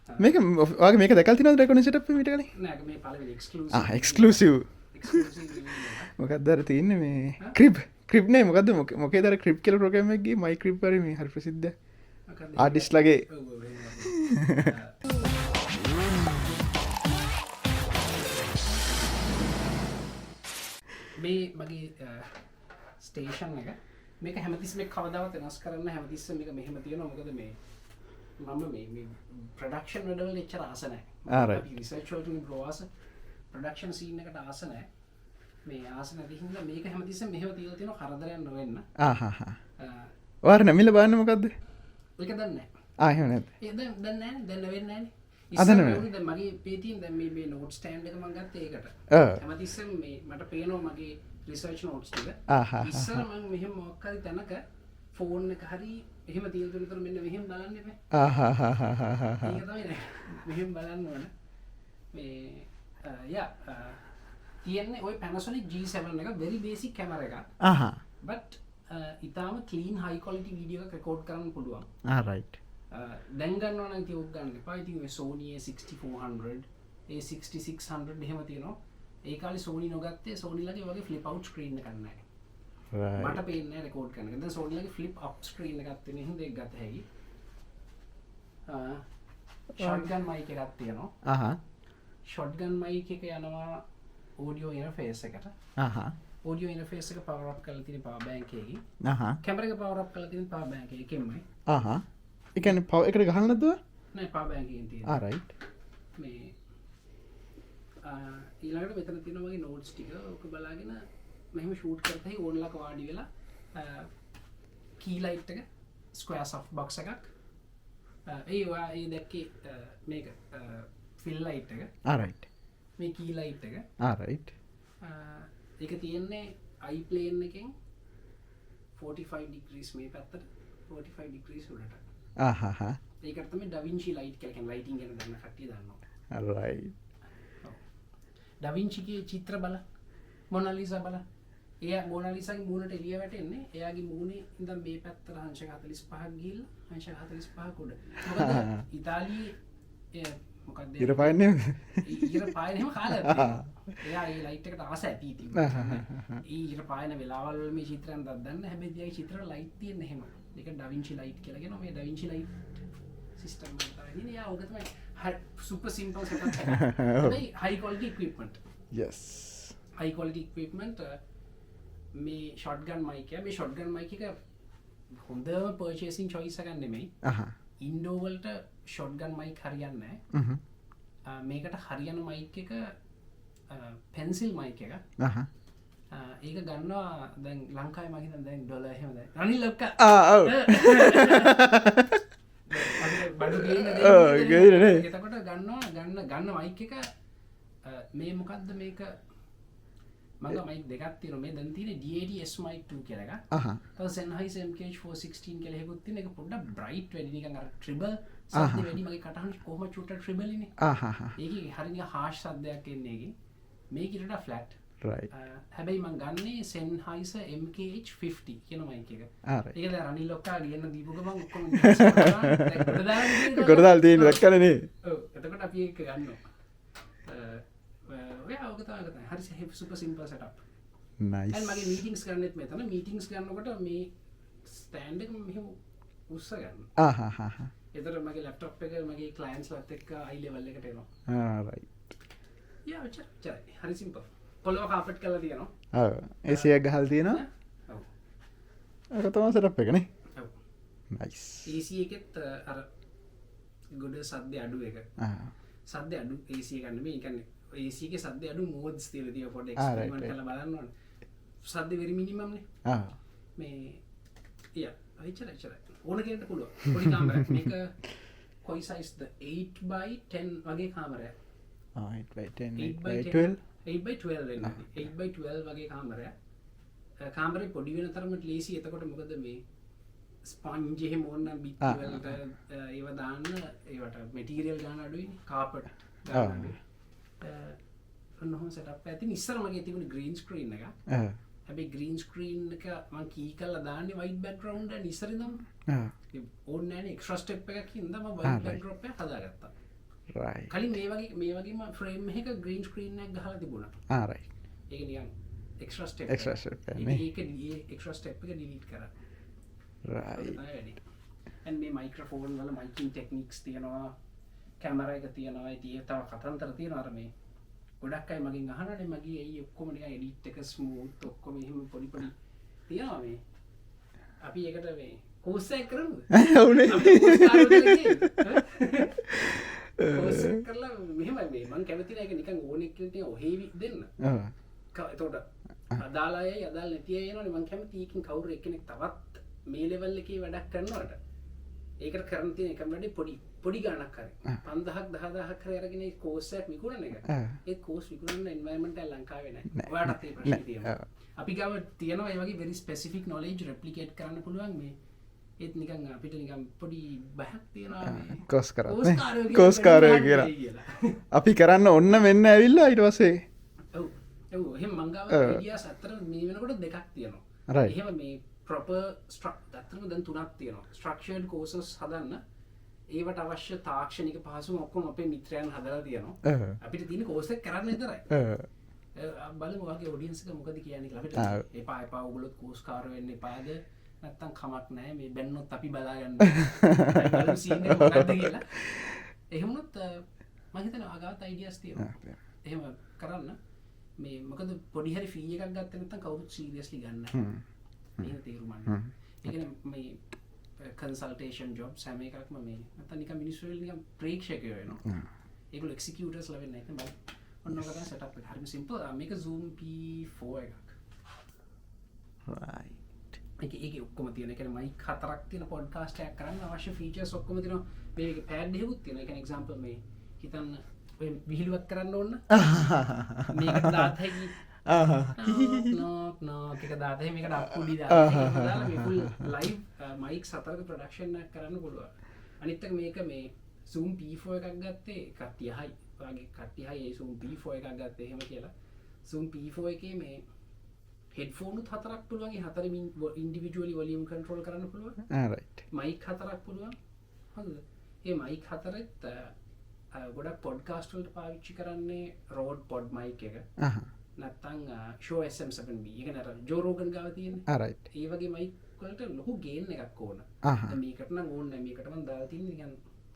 මේක ඔයාගේ මේක දැකලා තියෙනවද රෙකෝඩින් සෙටප් එක මීට කලින්? නෑ මේ පළවෙනි එක්ස්ක්ලූසිව්. එක්ස්ක්ලූසිව්. එක්ස්ක්ලූසිව් මොකක්ද අර තියෙන්නේ මේ ක්‍රිප් නේ මොකද්ද මොකේද අර ක්‍රිප් කියලා ප්‍රෝග්‍රෑම් එකක් ගියේ මයි ක්‍රිප් හරි මේ හරි ප්‍රසිද්ධ ආටිස්ට්ලාගේ මේ මගේ ස්ටේෂන් එක මේක හැමතිස්සෙම කවදාවත් වෙනස් කරන්න හැමතිස්සෙම මේක මෙහෙම තියෙනවා මොකද මේ මම මේ ප්‍රොඩක්ෂන් වලට එච්චර ආස නැහැ. අපි රිසර්ච් වලට ප්‍රවාස ප්‍රොඩක්ෂන් සීන් එකට ආස නැහැ. මේ ආස නැති හින්දා මේක හැමතිස්සෙම මෙහෙම තියලා තියෙනවා කරදරයක් නොවෙන්න. ඔයාලා නැමිලා බලන්න මොකද්ද? ඒක දන්නේ නැහැ. එහෙම නැද්ද? ඒ දැන් නැහැ දැන් වෙන්නේ නැහැ. අදන දැන් මගේ පේතියෙන් දැන් මේ නෝට් ස්ටෑන්ඩ් එක මම ගත්තේ ඒකට. හැමතිස්සෙම මේ මට පේනවා මගේ රිසර්ච් නෝට්ස් ටික. ඉස්සර මම මෙහෙම මොකක් හරි තැනක ෆෝන් එක හරි එහෙම තියලා තුනතර මෙන්න මෙහෙම බලන්න එපා. ඒක තමයි මෙහෙම බලන්න ඕන. මේ තියෙන්නේ ওই Panasonic G7 එක very basic camera එකක්. but ඉතාලම clean high quality video එකක් record කරන්න පුළුවන්. right. දැන් ගන්නවා නම් ඉතින් ඕක ගන්න එපා. ඉතින් ඔය Sony A6400 A6600 එහෙම තියෙනවා. ඒ කාලේ Sony නොගත්තේ Sony ලගේ වගේ flip out screen එකක් නැහැ. මට පේන්නේ රෙකෝඩ් කරන එක. දැන් Sony ලගේ flip up screen එකක් තියෙන හින්දා ඒක ගත හැකි. shotgun mic එකක් තියෙනවා. shotgun mic එක යනවා audio interface එකට. audio interface එක power up කරලා තියෙන power bank එකකින්. camera එක power up කරලා තියෙන power bank එකකින්මයි. ඒ කියන්නේ power එකට ගහන්න නැද්ද? නෑ power bank එකකින් තියෙනවා. right. මේ ඊළඟට මෙතන තියෙනවා මගේ notes ටික. ඔක බලාගෙන මෙහෙම shoot කරලා හි ඕන්ලක වාඩි වෙලා key light එක square soft box එකක්. ඒ දැක්කේ මේක fill light එක. right. මේ key light එක. right. ඒක තියෙන්නේ iPlane එකෙන් 45 degrees මේ පැත්තට 45 degrees උඩට. ඒකට තමයි Da Vinci light කියලා කියන්නේ lighting ගැන දන්න කට්ටිය දන්නවා. right. Da Vinci ගේ චිත්‍ර බල Mona Lisa බල. එයා Mona Lisa ගේ මූණට එළිය වැටෙන්නේ එයාගේ මූණේ ඉඳන් මේ පැත්තට අංශක 45ක් ගිහිල්ලා අංශක 45ක් උඩ. මොකද ඉතාලියේ මොකක්ද ඉර පායන්නේ ඉර පායන එහෙම කාලයක් එයා ඒ ලයිට් එකට ආස ඇති ඉතින් ඒ ඉර පායන වෙලාවල් වල මේ චිත්‍රයන් දන්න හැබැයි එයාගේ චිත්‍ර ලයිට් තියෙන එහෙම ඒක Da Vinci light කියලා කියනවා මේ Da Vinci light සිස්ටම් එක තමයි එයා ඔක තමයි super simple setup එක හැබැයි high quality equipment yes high quality equipment මේ shotgun mic එක මේ shotgun mic එක හොඳම purchasing choice එකක් නෙමෙයි ඉන්ඩෝ වලට shotgun mic හරියන්නේ නැහැ. මේකට හරියන mic එක pencil mic එක. ඒක ගන්නවා දැන් ලංකාවේ මම හිතන්නේ දැන් ඩොලර් එහෙම දැන්. රනිල් ලොක්කා. ඔව්. බඩු ගේන්නේ. එතකොට ගන්න mic එක මේ මොකද්ද මේක මගේ mic දෙකක් තියෙනවා. මේ දැන් තියෙන්නේ D80S mic 2 කියලා එකක්. තව Sennheiser MKH416 කියලා එකකුත් තියෙන. ඒක පොඩ්ඩක් bright වැඩි නිකන් අර treble සද්ද වැඩි මගේ කටහඬ කොහොම චුට්ටක් treble ඉන්නේ. ඒකේ හරිය නිකන් harsh සද්දයක් එන්නේ ඒකේ. මේක ඊට වඩා flat. right. හැබැයි මම ගන්නේ Sennheiser MKH50 කියන mic එක. ඒක දැන් රනිල් ලොක්කා ලියන්න දීපු ගමන් ඔක්කොම ගොඩ දාලා තියෙන දැක්කනේ නේ. ඔව්. එතකොට අපි ඒක ගන්නවා. ඔක තමයි හරි super simple setup. nice. and මගේ meetings කරන්නෙත් මෙතන meetings කරනකොට මේ stand එක මෙහෙම උස්ස ගන්න. එතකොට මගේ laptop එක මගේ clients ලත් එක්ක high level එකට එනවා. right. හරි simple. පොළොව carpet කරලා තියෙනවා. ඔව්. AC එක ගහලා තියෙනවා. ඔව්. ඒක තමයි setup එක නේ. ඔව්. nice. AC එකෙත් අර ගොඩ සද්ද අඩු එක. සද්ද අඩු AC එක නෙමෙයි. ඒ කියන්නේ AC එකේ සද්ද අඩු modes තියලා තියෙනවා පොඩ්ඩක් එක්ස්පෙරිමන්ට් කරලා බලන්න ඕනේ. සද්ද very minimum නේ. මේ එච්චරයි. ඕන කෙනෙක්ට පුළුවන්. පොඩි කාමරයක්. මේක කොයි size ද 8 by 10 වගේ කාමරයක්. 8 by 10 8 by 12 8 by 12 වෙනවා. 8 by 12 වගේ කාමරයක්. කාමරේ පොඩි වෙන තරමට ලේසි. එතකොට මොකද මේ ස්පොන්ජ් එහෙම ඕනනම් බිත්ති වලට ඒව දාන්න ඒවට මැටීරියල් ගන්න අඩුයිනේ. කාපට් ගන්න අඩුයි. ඔන්නෝම සෙටප් එක. ඉතින් ඉස්සර මගේ තිබුණේ green screen එක. හැබැයි green screen එක මම කී කරලා දාන්නේ white background එක ඉස්සර ඉඳන්ම. ඕනේ නැහැ නේ extra step එකක් හින්දා මම white backdrop එක හදාගත්තා. right කලින් මේ වගේම ෆ්‍රේම් එක ග්‍රීන් ස්ක්‍රීන් එකක් ගහලා තිබුණා. right ඒක නිකන් එක්ස්ට්‍රා ස්ටෙප් extra step නේ ඒක එක්ස්ට්‍රා ස්ටෙප් එක ඩිලීට් කරා. right and මේ මයික්‍රොෆෝන් වල මයිකින් ටෙක්නික්ස් තියෙනවා, කැමරා එක තියෙනවා, ඉතින් තව කතන්තර තියෙනවා. අර මේ ගොඩක් අය මගෙන් අහනනේ මගේ ඇයි ඔක්කොම නිකන් එඩිට් එක ස්මූත් ඔක්කොම එහෙම පොඩි පොඩි තියෙනවා. මේ අපි ඒකට මේ කෝස් එක කරමුද? ඔව්නේ කෝස් එක කරලා මෙහෙමයි මේ මම කැමති නෑ ඒක නිකන් ඕනෙක් කියලා ඔහෙවි දෙන්න. එතකොට අදාළ අයයි අදාළ නැති අය එනවනේ. මම කැමති ඒකින් කවුරු එක්කෙනෙක් තවත් මේ ලෙවල් එකේ වැඩක් කරනවට ඒකට කරන්න තියෙන එකම වැඩේ පොඩි ගාණක් හරි 5000ක් 10000ක් හරි අරගෙන ඒ කෝස් එකක් විකුණන එක. ඒ කෝස් විකුණන එන්වයරන්මන්ට් එක ලංකාවේ නැහැ. ඔයාලට ඒ ප්‍රශ්නේ තියෙනවා. අපි ගාව තියෙනවා ඒ වගේ very specific knowledge replicate කරන්න පුළුවන් මේ ඒත් නිකන් අපිට නිකන් පොඩි බයක් තියෙනවා මේ කෝස් කරන්නේ කෝස් කාර්යය කියලා. අපි කරන්න ඔන්න මෙන්න ඇවිල්ලා ඊට පස්සේ ඔව් එහෙම මං ගාව අයිඩියාස් අතර මේ වෙනකොට දෙකක් තියෙනවා. එහෙම මේ proper ඇත්තටම දැන් තුනක් තියෙනවා. structured courses හදන්න ඒවට අවශ්‍ය තාක්ෂණික පහසුම ඔක්කොම අපේ මිත්‍රයන් හදලා තියෙනවා. අපිට තියෙන කෝස් එක කරන්න විතරයි. බලමු ඔයාගේ ඔඩියන්ස් එක මොකද කියන්නේ කියලා. අපිට එපා ඔයගොල්ලෝ කෝස් කාර්ය වෙන්න එපාද නැත්තම් කමක් නැහැ මේ බැන්නොත් අපි බලාගන්න. බලමු සීන් එක මොකද්ද කියලා. එහෙමනොත් මම හිතනවා අගාත අයිඩියාස් තියෙනවා. එහෙම කරන්න මේ මොකද පොඩි හරි ෆී එකක් ගත්තේ නැත්තම් කවුරුත් සීරියස්ලි ගන්න නැහැ. එහෙම තේරුම් ගන්න. ඒ කියන්නේ මේ කන්සල්ටේෂන් ජොබ්ස් හැම එකක්ම මේ නැත්තම් නිකන් මිනිස්සු වෙල නිකන් ප්‍රේක්ෂකයෝ වෙනවා. ඒගොල්ලෝ එක්සිකියුටර්ස් ලා වෙන්නේ නැහැ. ඔන්න ඔක තමයි සෙටප් එක. හරිම සිම්පල්. මේක Zoom P4 එකක්. right ඒකේ ඔක්කොම තියෙන. ඒ කියන්නේ මයික් 4ක් තියෙන පොඩ්කාස්ට් එකක් කරන්න අවශ්‍ය ෆීචර්ස් ඔක්කොම තියෙනවා. මේකේ පෑඩ් එකකුත් තියෙනවා. ඒ කියන්නේ එක්සැම්පල් මේ හිතන්න ඔය විහිළුවක් කරන්න ඕන. මේකට දාත හැකි. නෝක් එක දාත හැකි මේකට අප්පුඩි දාලා මේ ෆුල් ලයිව් මයික් 4ක ප්‍රොඩක්ෂන් එකක් කරන්න පුළුවන්. අනිත් එක මේක මේ Zoom P4 එකක් ගත්තේ කට්ටිය හයි. ඔයාගේ කට්ටිය හයි ඒ Zoom P4 එකක් ගත්තේ එහෙම කියලා. Zoom P4 එකේ මේ හෙඩ්ෆෝනුත් 4ක් පුළුවන්. ඒ 4මින් ඉන්ඩිවිජුවලි වොලියුම් කන්ට්‍රෝල් කරන්න පුළුවන්. right මයික් 4ක් පුළුවන්. හරිද? ඒ මයික් 4ත් ගොඩක් පොඩ්කාස්ට් වලට පාවිච්චි කරන්නේ රෝඩ් පොඩ් මයික් එක. නැත්තම් ෂෝ SM7B. ඒක නේද ජෝ රෝගන් ගාව තියෙන්නේ. right ඒ වගේ මයික් වලට ලොකු ගේන් එකක් ඕන. මේකට නම් ඕනේ නැහැ. මේකට මම දාලා තින්නේ නිකන්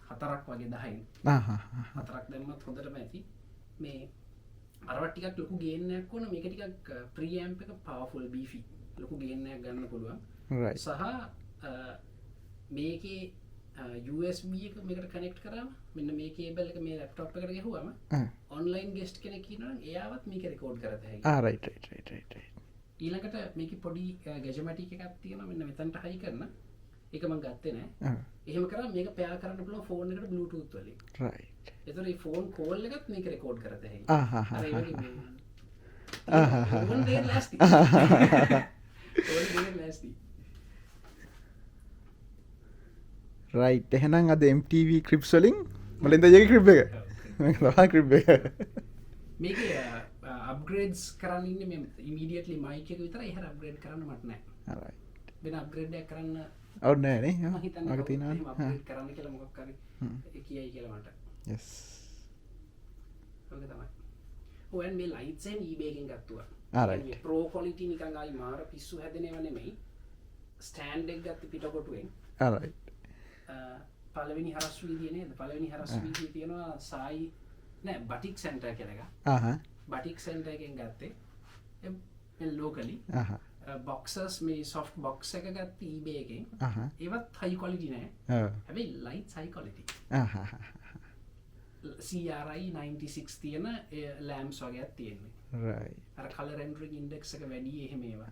4ක් වගේ 10න්. 4ක් දැම්මත් හොඳටම ඇති. මේ අරවට ටිකක් ලොකු ගේන් එකක් ඕන. මේක ටිකක් ප්‍රීඇම්ප් එක පවර්ෆුල් බීෆි. ලොකු ගේන් එකක් ගන්න පුළුවන්. right සහ මේකේ USB එක මේකට කනෙක්ට් කරාම මෙන්න මේ කේබල් එක මේ ලැප්ටොප් එකට ගහුවම ඔන්ලයින් ගෙස්ට් කෙනෙක් ඉන්නවා නම් එයාවත් මේක රෙකෝඩ් කරත හැකියි. right ඊළඟට මේකේ පොඩි ගැජමැටික් එකක් තියෙනවා මෙන්න මෙතනට හයි කරන. ඒක මම ගත්තේ නෑ. එහෙම කරාම මේක පෙයාර් කරන්න පුළුවන් ෆෝන් එකට Bluetooth වලින්. right ඒතර මේ ෆෝන් කෝල් එකත් මේක රෙකෝඩ් කරත හැකියි. අර ඒ වගේ මේ ඕන් දෙයක් නැස්ති. ඕන් දෙයක් නැස්ති. right එහෙනම් අද MTV ක්‍රිප්ස් වලින් මලින්ද ජගේ ක්‍රිප් එක මේක තමයි ක්‍රිප් එක මේකේ අප්ග්‍රේඩ්ස් කරන්න ඉන්නේ මේ ඉමීඩියට්ලි මයික් එක විතරයි. එහෙර අප්ග්‍රේඩ් කරන්න මට නැහැ. right වෙන අප්ග්‍රේඩ් එකක් කරන්න ඔව් නෑ නේ මම හිතන්නේ මගේ තියෙනවා අප්ග්‍රේඩ් කරන්න කියලා මොකක් හරි ඒ කියයි කියලා මට. yes ඔක තමයි. ඔයන් මේ ලයිට්ස් එන් eBay එකෙන් ගත්තා. right මේ ප්‍රෝ ක්වොලිටි නිකන් ආයි මාර පිස්සු හැදෙනව නෙමෙයි. ස්ටෑන්ඩ් එක ගත්ත පිටකොටුවෙන්. right පළවෙනි හරස් වීදියේ නේද? පළවෙනි හරස් වීදියේ තියෙනවා සායි නෑ බටික් සෙන්ටර් කියලා එකක්. බටික් සෙන්ටර් එකෙන් ගත්තේ මේ ලෝකලි බොක්සස් මේ සොෆ්ට් බොක්ස් එක ගත්ත eBay එකෙන්. ඒවත් හයි ක්වොලිටි නෑ. හැබැයි ලයිට්ස් හයි ක්වොලිටි. CRI 96 තියෙන ලෑම්ප්ස් වගේක් තියෙන්නේ. right අර කලර් රෙන්ඩරින් ඉන්ඩෙක්ස් එක වැඩි එහෙම ඒවා.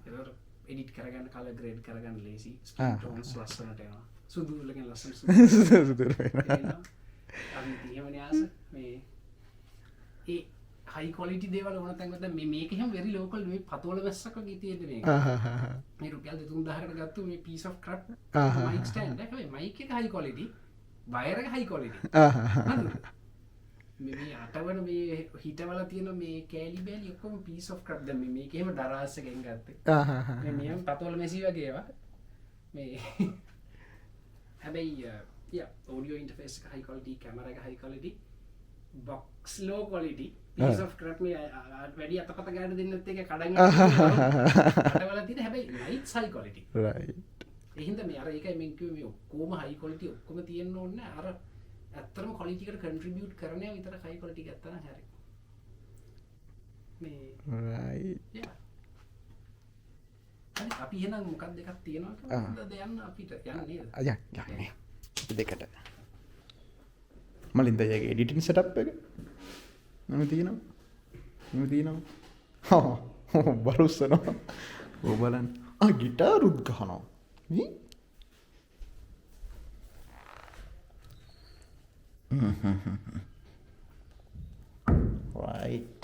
ඒකට එඩිට් කරගන්න කලර් ග්‍රේඩ් කරගන්න ලේසි. ස්කින් ටෝන්ස් ලස්සනට එනවා. සුදු වලකින් ලස්සන සුදු වෙනවා. අනිත් එහෙමනේ ආස මේ ඒ හයි ක්වොලිටි දේවල් ඕන තැන් වල මේක එහෙම වෙරි ලෝකල් මේ පතෝල වැස්සක් වගේ තියෙන්නේ මේක. මේ රුපියල් 3000කට ගත්ත මේ piece of crap mic stand එක මේ mic එක හයි ක්වොලිටි වයර් එක හයි ක්වොලිටි. මේ අටවන මේ හිටවල තියෙන මේ කෑලි බෑලි ඔක්කොම piece of crap. දැන් මේක එහෙම දරාස් එකෙන් ගත්තේ. මේ නියම පතෝල මෙසි වගේ ඒවා. මේ හැබැයි audio interface එක high quality, camera එක high quality, box low quality, piece of crap මේ වැඩි අතපත ගන්න දෙන්නත් එක කඩන් අටවල තියෙන හැබැයි lights high quality. right ඒ හින්දා මේ අර ඒකයි මම කිව්වේ මේ ඔක්කොම high quality ඔක්කොම තියෙන්න ඕනේ නැහැ. අර ඇත්තටම quality එකට contribute කරන්නේ විතර high quality ගත්තා නම් හරි. මේ right yeah. හරි අපි එහෙනම් මොකක්ද එකක් තියෙනවා කියලා යන්න අපිට යන්න නේද? යන්නේ දෙකට මලින්ද යගේ එඩිටින් සෙටප් එක මම තියෙනවා බරුස්සනවා ඕ බලන්න ගිටාරුත් ගහනවා right